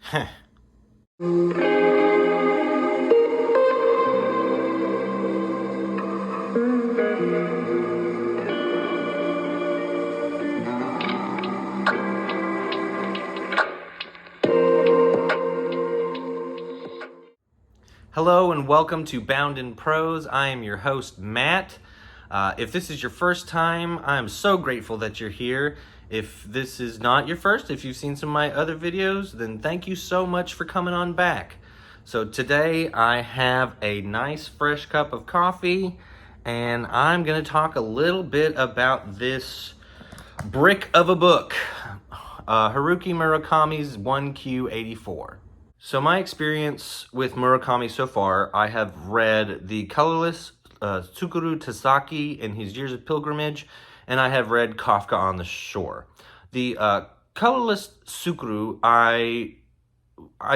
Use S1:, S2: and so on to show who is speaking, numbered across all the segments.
S1: Hello and welcome to Bound in Prose. I am your host, Matt. If this is your first time, I am so grateful that you're here. If this is not your first, if you've seen some of my other videos, then thank you so much for coming on back. So today I have a nice fresh cup of coffee, and I'm going to talk a little bit about this brick of a book, Haruki Murakami's 1Q84. So my experience with Murakami so far, I have read The Colorless Tsukuru Tasaki in his Years of Pilgrimage, and I have read Kafka on the Shore. The Colorless Tsukuru I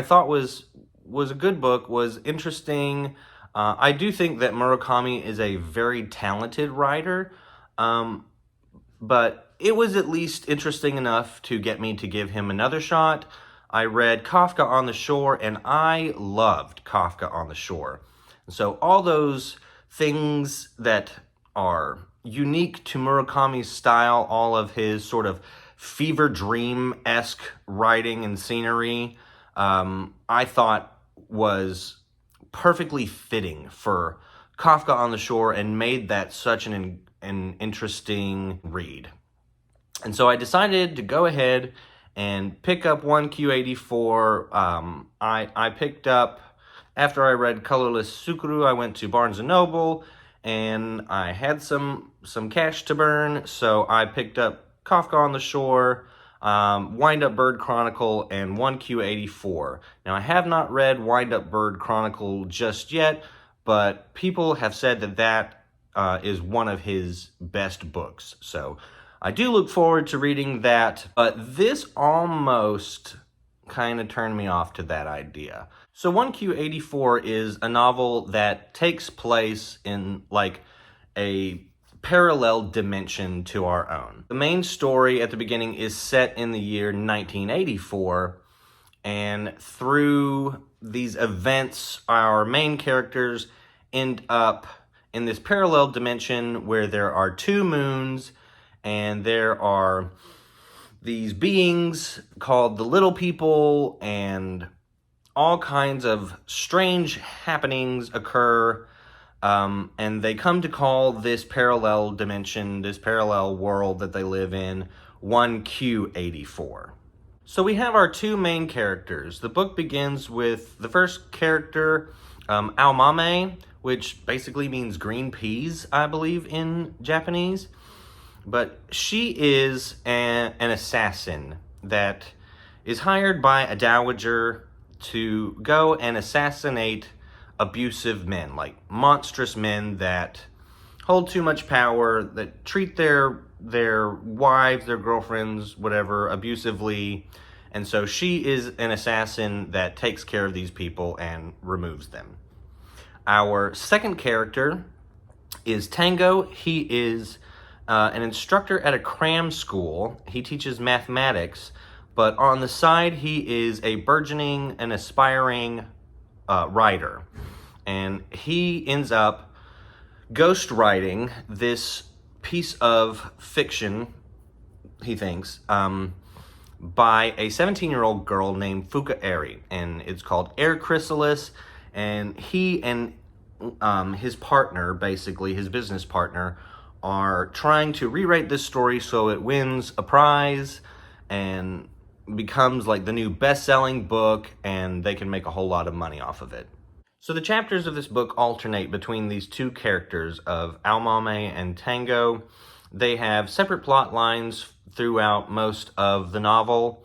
S1: thought was a good book, was interesting. I do think that Murakami is a very talented writer, but it was at least interesting enough to get me to give him another shot. I read Kafka on the Shore, and I loved Kafka on the Shore. So all those things that are unique to Murakami's style, all of his sort of fever dream-esque writing and scenery, I thought was perfectly fitting for Kafka on the Shore and made that such an interesting read. And so I decided to go ahead and pick up 1Q84. I picked up, after I read Colorless Tsukuru, I went to Barnes & Noble, and I had some cash to burn, so I picked up Kafka on the Shore, Wind Up Bird Chronicle, and 1Q84. Now, I have not read Wind Up Bird Chronicle just yet, but people have said that is one of his best books, so I do look forward to reading that, but this almost kind of turned me off to that idea. So 1Q84 is a novel that takes place in like a parallel dimension to our own. The main story at the beginning is set in the year 1984, and through these events, our main characters end up in this parallel dimension where there are two moons, and there are these beings called the Little People, and all kinds of strange happenings occur, and they come to call this parallel dimension, this parallel world that they live in, 1Q84. So we have our two main characters. The book begins with the first character, Aomame, which basically means green peas, I believe, in Japanese. But she is an assassin that is hired by a dowager to go and assassinate abusive men, like monstrous men that hold too much power, that treat their wives, their girlfriends, whatever, abusively. And so she is an assassin that takes care of these people and removes them. Our second character is Tango. He is an instructor at a cram school. He teaches mathematics, but on the side he is a burgeoning and aspiring writer. And he ends up ghostwriting this piece of fiction, he thinks, by a 17-year-old girl named Fuka Eri, and it's called Air Chrysalis, and he and his partner, basically his business partner, are trying to rewrite this story so it wins a prize and becomes like the new best-selling book, and they can make a whole lot of money off of it. So the chapters of this book alternate between these two characters of Aomame and Tango. They have separate plot lines throughout most of the novel,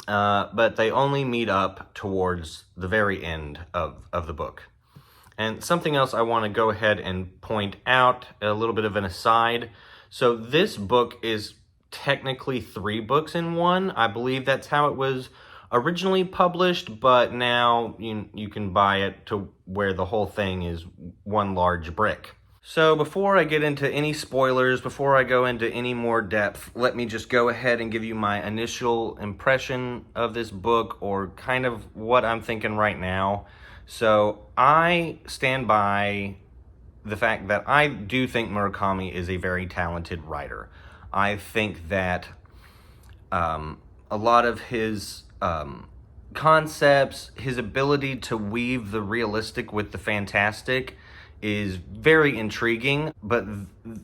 S1: but they only meet up towards the very end of the book. And something else I want to go ahead and point out, a little bit of an aside. So this book is technically 3 books in one. I believe that's how it was originally published, but now you can buy it to where the whole thing is one large brick. So before I get into any spoilers, before I go into any more depth, let me just go ahead and give you my initial impression of this book, or kind of what I'm thinking right now. So I stand by the fact that I do think Murakami is a very talented writer. I think that a lot of his concepts, his ability to weave the realistic with the fantastic is very intriguing. But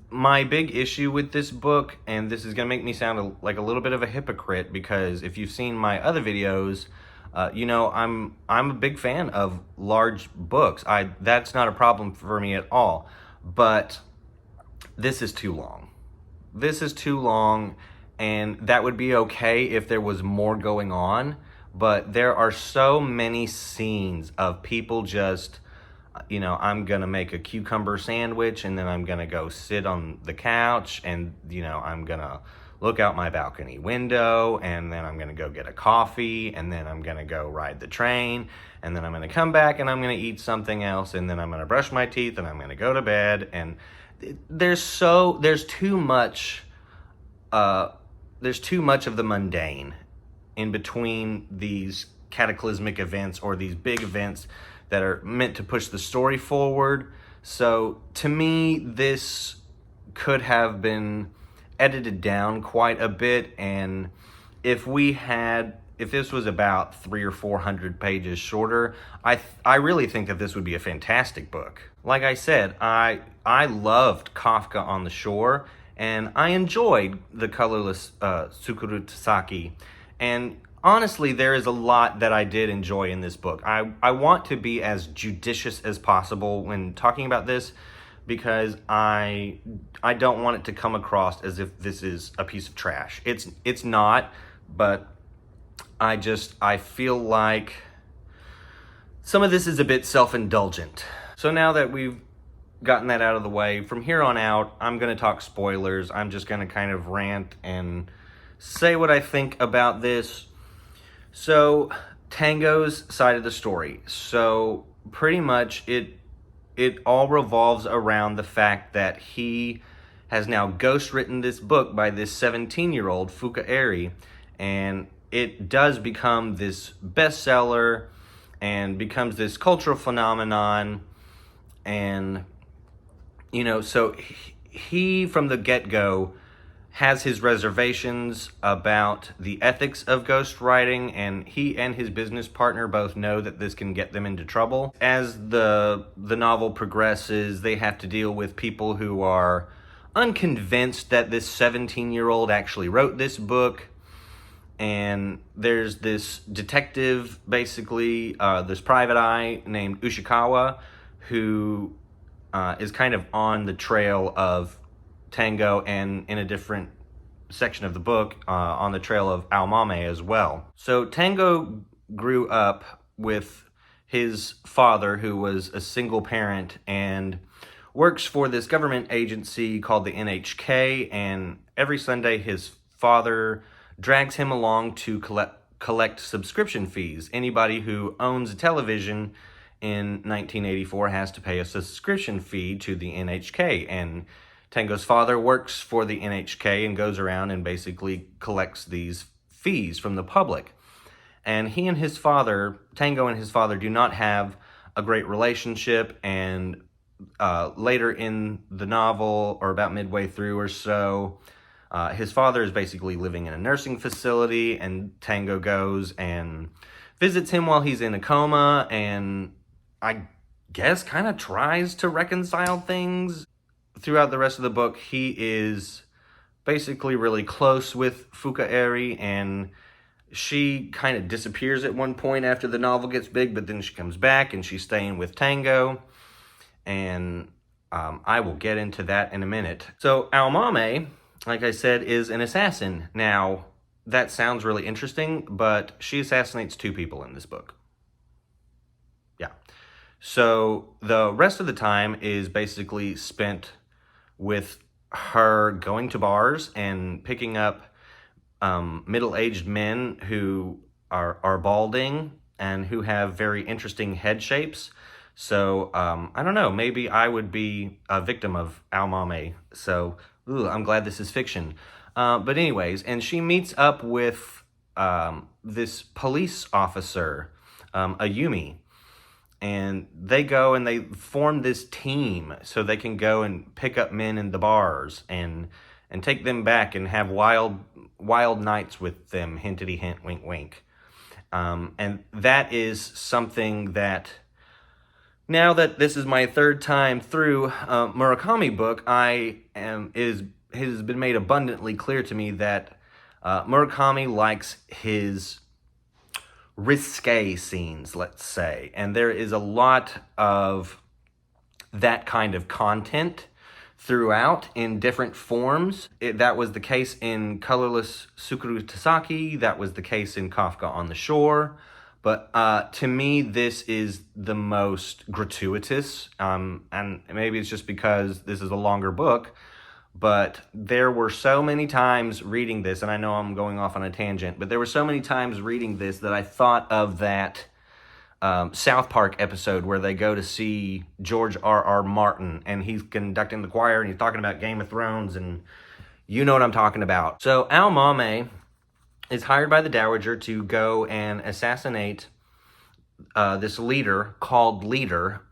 S1: my big issue with this book, and this is going to make me sound like a little bit of a hypocrite, because if you've seen my other videos, you know I'm a big fan of large books. That's not a problem for me at all. But this is too long. This is too long, and that would be okay if there was more going on. But there are so many scenes of people just, you know, I'm gonna make a cucumber sandwich, and then I'm gonna go sit on the couch, and, you know, I'm gonna look out my balcony window, and then I'm gonna go get a coffee, and then I'm gonna go ride the train, and then I'm gonna come back and I'm gonna eat something else, and then I'm gonna brush my teeth, and I'm gonna go to bed. And there's too much of the mundane in between these cataclysmic events, or these big events that are meant to push the story forward. So to me, this could have been edited down quite a bit, and if this was about 300 or 400 pages shorter, I really think that this would be a fantastic book. Like I said, I loved Kafka on the Shore, and I enjoyed The Colorless Tsukuru Tasaki. And honestly, there is a lot that I did enjoy in this book. I want to be as judicious as possible when talking about this, because I don't want it to come across as if this is a piece of trash. It's not, but I feel like some of this is a bit self-indulgent. So now that we've gotten that out of the way, from here on out, I'm going to talk spoilers. I'm just going to kind of rant and say what I think about this. So, Tango's side of the story. So, pretty much it all revolves around the fact that he has now ghostwritten this book by this 17-year-old Fukaeri, and it does become this bestseller and becomes this cultural phenomenon. And, you know, so he from the get-go has his reservations about the ethics of ghostwriting, and he and his business partner both know that this can get them into trouble. As the novel progresses, they have to deal with people who are unconvinced that this 17-year-old actually wrote this book. And there's this detective, basically, this private eye named Ushikawa, who is kind of on the trail of Tango, and in a different section of the book, on the trail of Aomame as well. So Tango grew up with his father, who was a single parent and works for this government agency called the NHK, and every Sunday his father drags him along to collect subscription fees. Anybody who owns a television in 1984 has to pay a subscription fee to the NHK, and Tango's father works for the NHK and goes around and basically collects these fees from the public. And he and his father, Tango and his father, do not have a great relationship, and later in the novel, or about midway through or so, his father is basically living in a nursing facility, and Tango goes and visits him while he's in a coma, and I guess kind of tries to reconcile things. Throughout the rest of the book, he is basically really close with Fukaeri, and she kind of disappears at one point after the novel gets big, but then she comes back and she's staying with Tango, and I will get into that in a minute. So Aomame, like I said, is an assassin. Now, that sounds really interesting, but she assassinates 2 people in this book. Yeah. So the rest of the time is basically spent with her going to bars and picking up middle-aged men who are balding and who have very interesting head shapes. So, I don't know, maybe I would be a victim of Aomame. So, I'm glad this is fiction. But anyways, and she meets up with this police officer, Ayumi, and they go and they form this team so they can go and pick up men in the bars and take them back and have wild nights with them, hintity hint, wink wink. And that is something that, now that this is my third time through a Murakami book, it has been made abundantly clear to me that Murakami likes his risque scenes, let's say. And there is a lot of that kind of content throughout in different forms. That was the case in Colorless Tsukuru Tasaki. That was the case in Kafka on the Shore. But to me, this is the most gratuitous. And maybe it's just because this is a longer book. But there were so many times reading this, and I know I'm going off on a tangent, but there were so many times reading this that I thought of that South Park episode where they go to see George R.R. Martin, and he's conducting the choir, and he's talking about Game of Thrones, and you know what I'm talking about. So Aomame is hired by the Dowager to go and assassinate this leader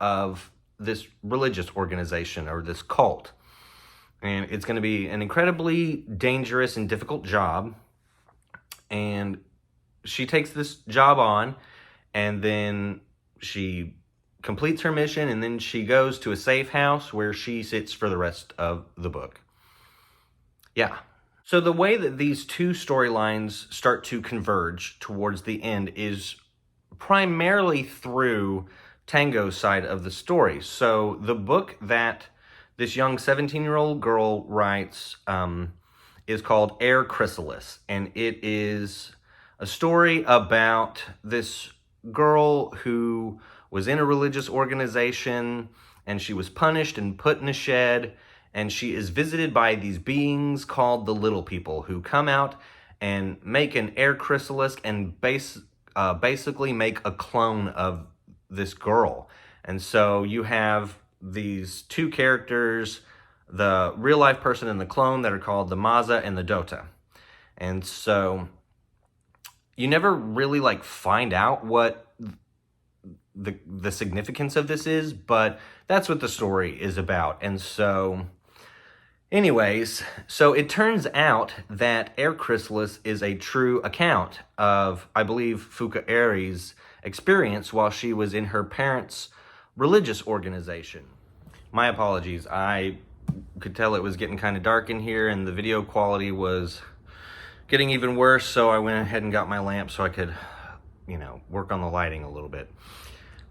S1: of this religious organization, or this cult. And it's going to be an incredibly dangerous and difficult job. And she takes this job on, and then she completes her mission, and then she goes to a safe house where she sits for the rest of the book. Yeah. So the way that these two storylines start to converge towards the end is primarily through Tango's side of the story. So the book that this young 17-year-old girl writes is called Air Chrysalis, and it is a story about this girl who was in a religious organization, and she was punished and put in a shed, and she is visited by these beings called the Little People, who come out and make an air chrysalis and basically make a clone of this girl. And so you have these two characters, the real life person and the clone, that are called the Maza and the Dota. And so you never really find out what the significance of this is, but that's what the story is about. And so anyways, so it turns out that Air Chrysalis is a true account of, I believe, Fuka Eri's experience while she was in her parents' religious organization. My apologies. I could tell it was getting kind of dark in here, and the video quality was getting even worse, so I went ahead and got my lamp so I could, work on the lighting a little bit.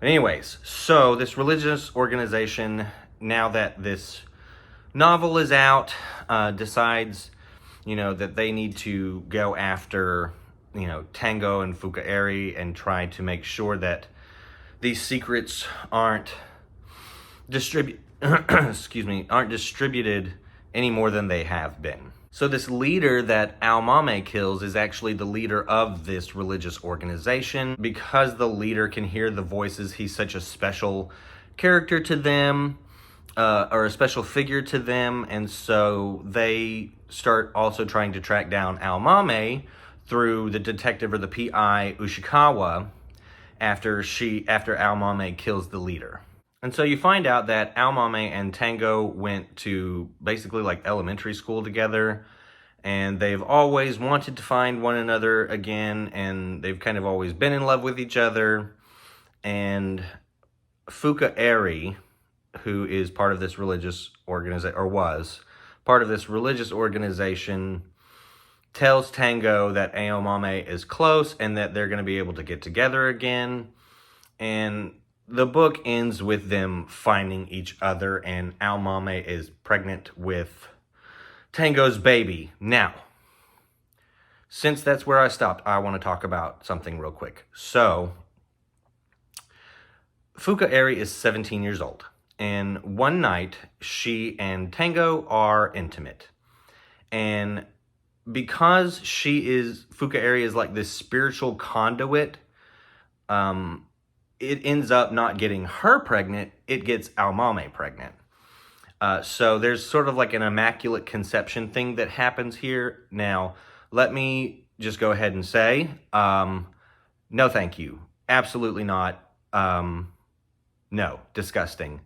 S1: But anyways, so this religious organization, now that this novel is out, decides, that they need to go after, Tango and Fuka Eri and try to make sure that these secrets aren't distributed any more than they have been. So this leader that Aomame kills is actually the leader of this religious organization. Because the leader can hear the voices, he's such a special character to them, or a special figure to them, and so they start also trying to track down Aomame through the detective, or the PI, Ushikawa, after Aomame kills the leader. And so you find out that Aomame and Tango went to basically elementary school together, and they've always wanted to find one another again, and they've kind of always been in love with each other. And Fuka Eri, who is part of this religious organization, or was part of this religious organization, tells Tango that Aomame is close and that they're going to be able to get together again. And the book ends with them finding each other, and Aomame is pregnant with Tango's baby. Now, since that's where I stopped, I want to talk about something real quick. So, Fuka Eri is 17 years old, and one night she and Tango are intimate. And because Fuka Eri is like this spiritual conduit, it ends up not getting her pregnant, it gets Aomame pregnant. So there's sort of like an immaculate conception thing that happens here. Now, let me just go ahead and say, no thank you. Absolutely not. No, disgusting.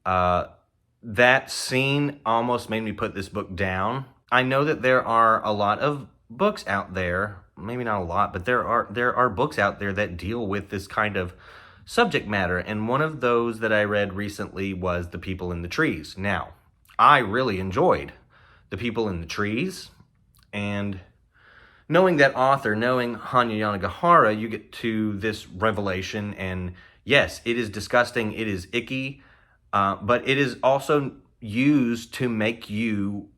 S1: That scene almost made me put this book down. I know that there are a lot of books out there, maybe not a lot, but there are books out there that deal with this kind of subject matter, and one of those that I read recently was The People in the Trees. Now, I really enjoyed The People in the Trees, and knowing that author, knowing Hanya Yanagihara, you get to this revelation, and yes, it is disgusting, it is icky, but it is also used to make you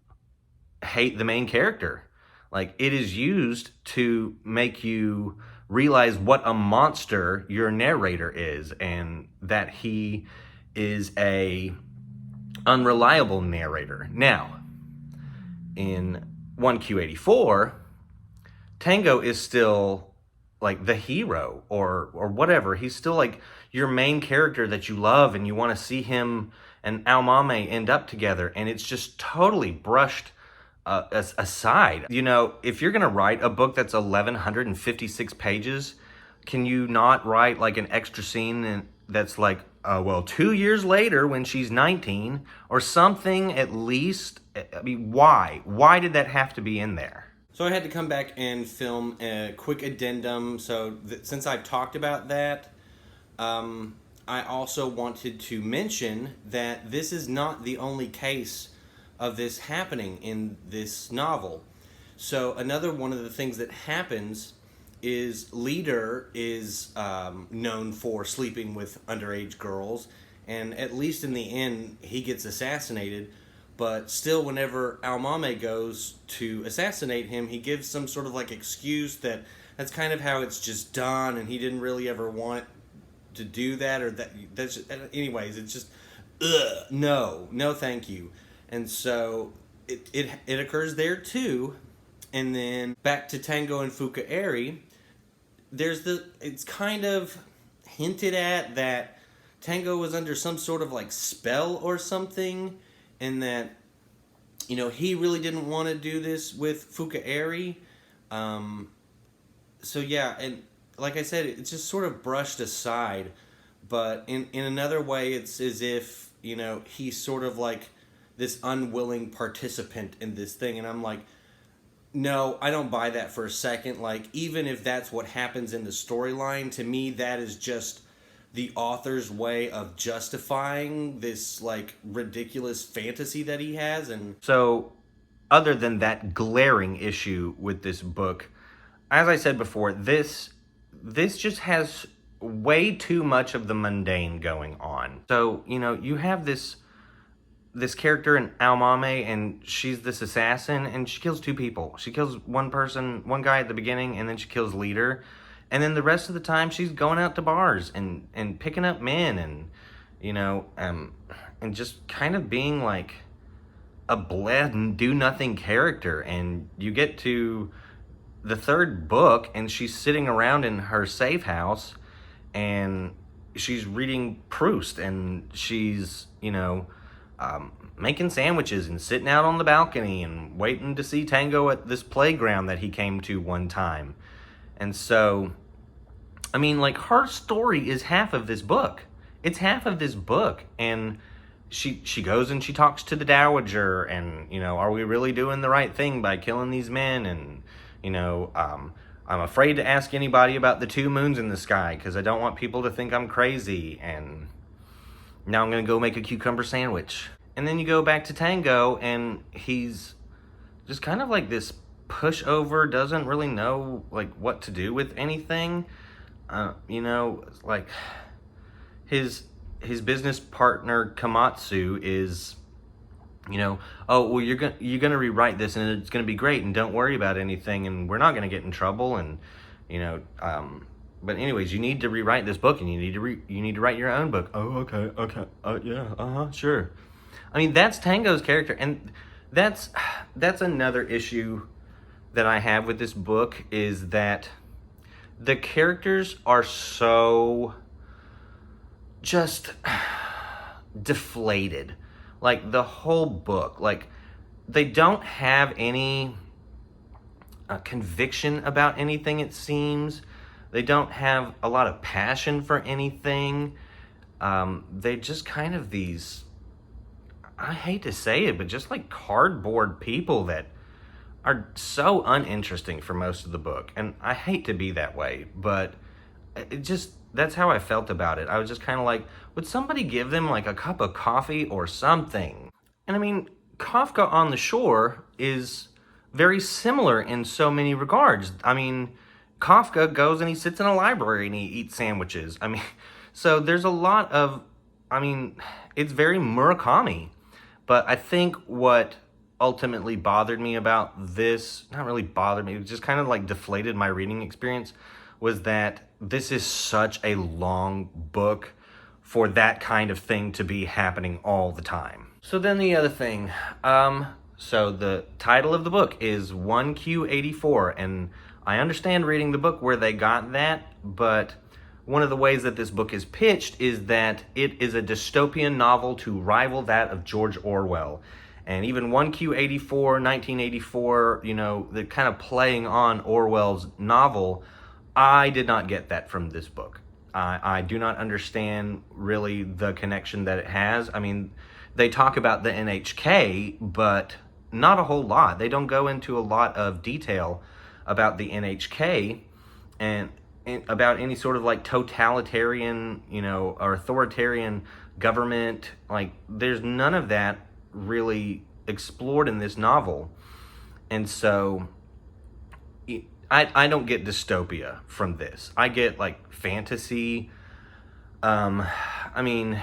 S1: hate the main character. Like, it is used to make you realize what a monster your narrator is, and that he is a unreliable narrator. Now, in 1Q84, Tango is still like the hero or whatever. He's still like your main character that you love, and you want to see him and Aomame end up together, and it's just totally brushed aside. You know, if you're going to write a book that's 1,156 pages, can you not write like an extra scene that's like, well, 2 years later when she's 19 or something at least? I mean, why? Why did that have to be in there? So I had to come back and film a quick addendum. So since I've talked about that, I also wanted to mention that this is not the only case of this happening in this novel. So another one of the things that happens is Leader is known for sleeping with underage girls, and at least in the end he gets assassinated, but still whenever Aomame goes to assassinate him, he gives some sort of like excuse that's kind of how it's just done, and he didn't really ever want to do that, or that's just, anyways, it's just no thank you. And so it occurs there too. And then back to Tango and Fukaeri, it's kind of hinted at that Tango was under some sort of like spell or something, and that, you know, he really didn't want to do this with Fukaeri. So yeah, and like I said, it's just sort of brushed aside, but in another way, it's as if, you know, he's sort of like this unwilling participant in this thing, and I'm like, no, I don't buy that for a second. Like, even if that's what happens in the storyline, to me, that is just the author's way of justifying this, like, ridiculous fantasy that he has. And so, other than that glaring issue with this book, as I said before, this just has way too much of the mundane going on. So, you know, you have this character in Aomame, and she's this assassin, and she kills two people. She kills one guy at the beginning, and then she kills Leader. And then the rest of the time, she's going out to bars and picking up men, and, you know, and just kind of being like a bland, do-nothing character. And you get to the third book, and she's sitting around in her safe house, and she's reading Proust, and she's, you know, making sandwiches and sitting out on the balcony and waiting to see Tango at this playground that he came to one time. And so, I mean, like, her story is half of this book. It's half of this book. And she goes and she talks to the Dowager, and, you know, are we really doing the right thing by killing these men? And, you know, I'm afraid to ask anybody about the 2 moons in the sky because I don't want people to think I'm crazy. And now I'm going to go make a cucumber sandwich. And then you go back to Tango, and he's just kind of like this pushover, doesn't really know like what to do with anything. You know, like his business partner Komatsu is, you know, oh, well, you're gonna rewrite this, and it's gonna be great, and don't worry about anything, and we're not gonna get in trouble, and, you know, but anyways, you need to rewrite this book, and you need to write your own book. Oh, okay, yeah, sure. I mean, that's Tango's character, and that's another issue that I have with this book, is that the characters are so just deflated. Like, the whole book, like, they don't have any conviction about anything, it seems. They don't have a lot of passion for anything. They just kind of these, I hate to say it, but just like cardboard people that are so uninteresting for most of the book. And I hate to be that way, but it just, that's how I felt about it. I was just kind of like, would somebody give them like a cup of coffee or something? And I mean, Kafka on the Shore is very similar in so many regards. I mean, Kafka goes and he sits in a library and he eats sandwiches. I mean, so there's a lot of, I mean, it's very Murakami. But I think what ultimately bothered me about this, not really bothered me, it just kind of like deflated my reading experience, was that this is such a long book for that kind of thing to be happening all the time. So then the other thing, so the title of the book is 1Q84, and I understand reading the book where they got that, but one of the ways that this book is pitched is that it is a dystopian novel to rival that of George Orwell. And even 1Q84, 1984, you know, the kind of playing on Orwell's novel, I did not get that from this book. I do not understand really the connection that it has. I mean, they talk about the NHK, but not a whole lot. They don't go into a lot of detail about the NHK and about any sort of like totalitarian, you know, or authoritarian government. Like, there's none of that really explored in this novel. And so I don't get dystopia from this. I get like fantasy. I mean,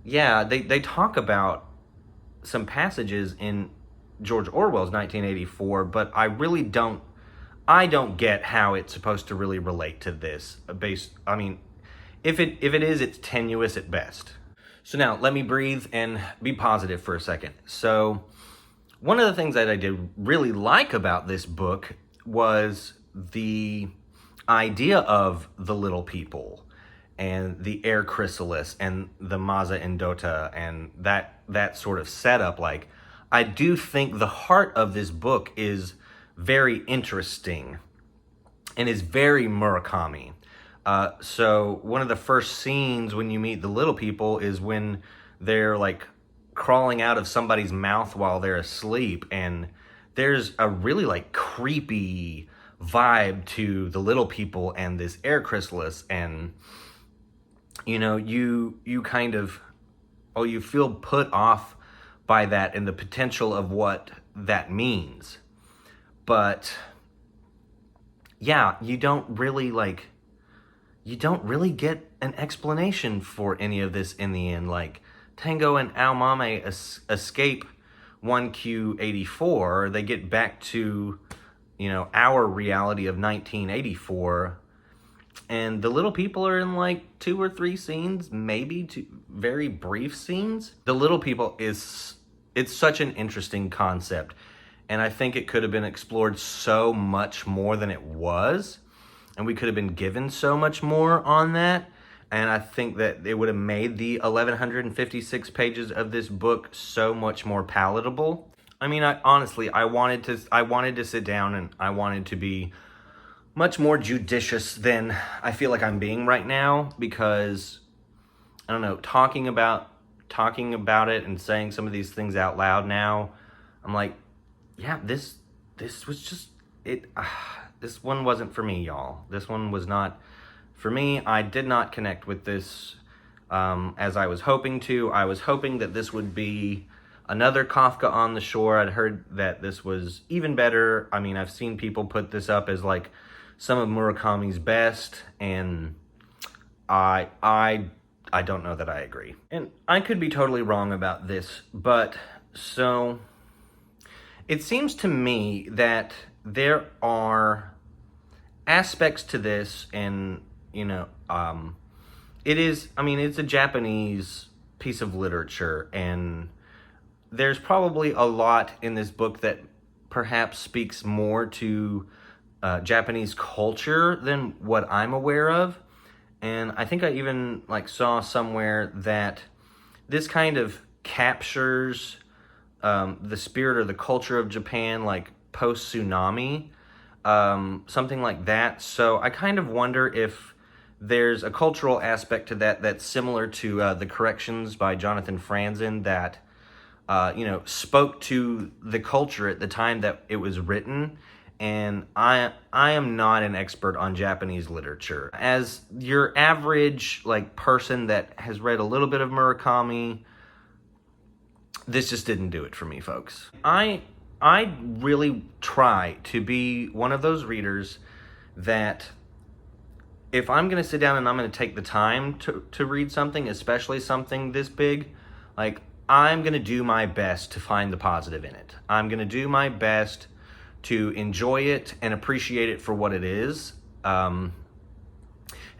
S1: yeah, they talk about some passages in George Orwell's 1984, but I don't get how it's supposed to really relate to this. I mean, if it is, it's tenuous at best. So now let me breathe and be positive for a second. So one of the things that I did really like about this book was the idea of the little people and the air chrysalis and the Maza Endota and that sort of setup. Like, I do think the heart of this book is very interesting and is very Murakami. So one of the first scenes when you meet the little people is when they're like crawling out of somebody's mouth while they're asleep, and there's a really like creepy vibe to the little people and this air chrysalis, and you know, you kind of, you feel put off by that and the potential of what that means. But yeah, you don't really get an explanation for any of this in the end. Like, Tango and Ao Mame escape 1Q84. They get back to, you know, our reality of 1984. And the little people are in like 2 or 3 scenes, maybe 2 very brief scenes. The little people it's such an interesting concept. And I think it could have been explored so much more than it was. And we could have been given so much more on that. And I think that it would have made the 1,156 pages of this book so much more palatable. I mean, I wanted to sit down and I wanted to be much more judicious than I feel like I'm being right now, because I don't know, talking about it and saying some of these things out loud now, I'm like, yeah, this was just it. This one wasn't for me, y'all. This one was not for me. I did not connect with this as I was hoping to. I was hoping that this would be another Kafka on the Shore. I'd heard that this was even better. I mean, I've seen people put this up as like some of Murakami's best, and I don't know that I agree. And I could be totally wrong about this, but so it seems to me that there are aspects to this, and you know, it's a Japanese piece of literature, and there's probably a lot in this book that perhaps speaks more to Japanese culture than what I'm aware of. And I think I even like saw somewhere that this kind of captures the spirit or the culture of Japan, like post-tsunami, something like that. So I kind of wonder if there's a cultural aspect to that that's similar to The Corrections by Jonathan Franzen that, spoke to the culture at the time that it was written. And I am not an expert on Japanese literature. As your average like person that has read a little bit of Murakami, this just didn't do it for me, folks. I really try to be one of those readers that if I'm going to sit down and I'm going to take the time to read something, especially something this big, like I'm going to do my best to find the positive in it. I'm going to do my best to enjoy it and appreciate it for what it is. And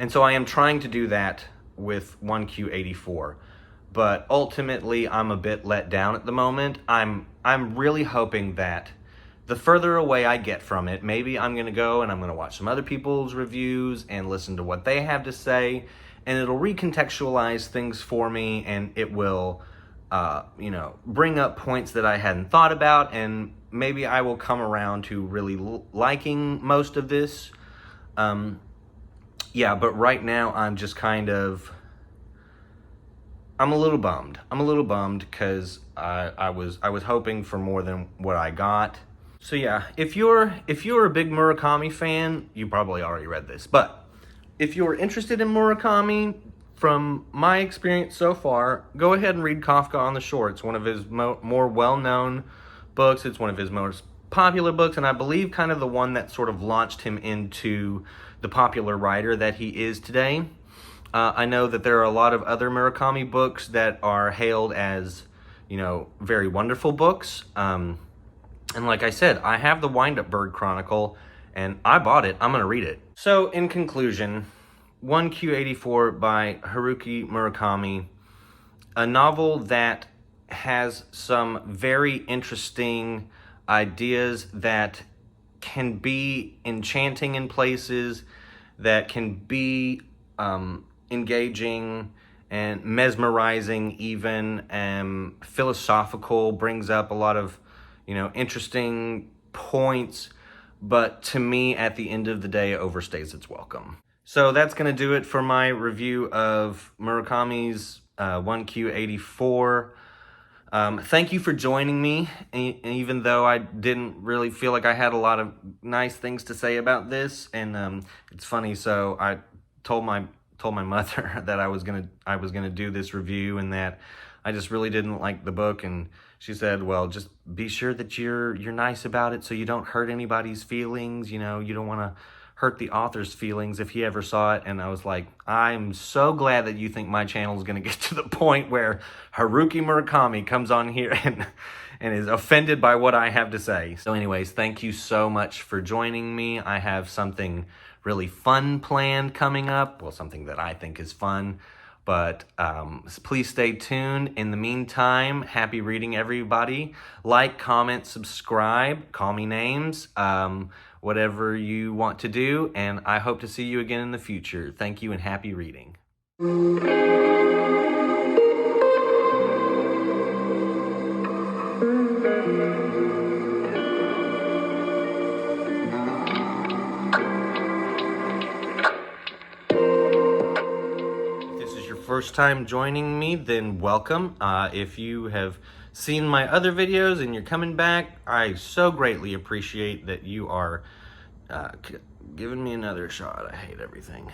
S1: so I am trying to do that with 1Q84. But ultimately, I'm a bit let down at the moment. I'm really hoping that the further away I get from it, maybe I'm going to go and I'm going to watch some other people's reviews and listen to what they have to say, and it'll recontextualize things for me, and it will, bring up points that I hadn't thought about, and maybe I will come around to really liking most of this. But right now I'm just I'm a little bummed. I'm a little bummed because I was hoping for more than what I got. So yeah, if you're a big Murakami fan, you probably already read this. But if you're interested in Murakami, from my experience so far, go ahead and read Kafka on the Shore. It's one of his more well-known books. It's one of his most popular books, and I believe kind of the one that sort of launched him into the popular writer that he is today. I know that there are a lot of other Murakami books that are hailed as, very wonderful books. And like I said, I have the Wind-Up Bird Chronicle, and I bought it. I'm going to read it. So in conclusion, 1Q84 by Haruki Murakami, a novel that has some very interesting ideas that can be enchanting in places, that can be engaging and mesmerizing even, philosophical, brings up a lot of, interesting points, but to me, at the end of the day, it overstays its welcome. So that's going to do it for my review of Murakami's 1Q84. Thank you for joining me, even though I didn't really feel like I had a lot of nice things to say about this. And it's funny, so I told my mother that I was gonna do this review and that I just really didn't like the book, and she said, well, just be sure that you're nice about it so you don't hurt anybody's feelings. You don't want to hurt the author's feelings if he ever saw it. And I was like, I'm so glad that you think my channel is going to get to the point where Haruki Murakami comes on here and is offended by what I have to say. So anyways, thank you so much for joining me. I have something really fun planned coming up. Well, something that I think is fun. But please stay tuned. In the meantime, happy reading, everybody. Like, comment, subscribe, call me names, whatever you want to do. And I hope to see you again in the future. Thank you and happy reading. First time joining me, then welcome. If you have seen my other videos and you're coming back, I so greatly appreciate that you are giving me another shot. I hate everything.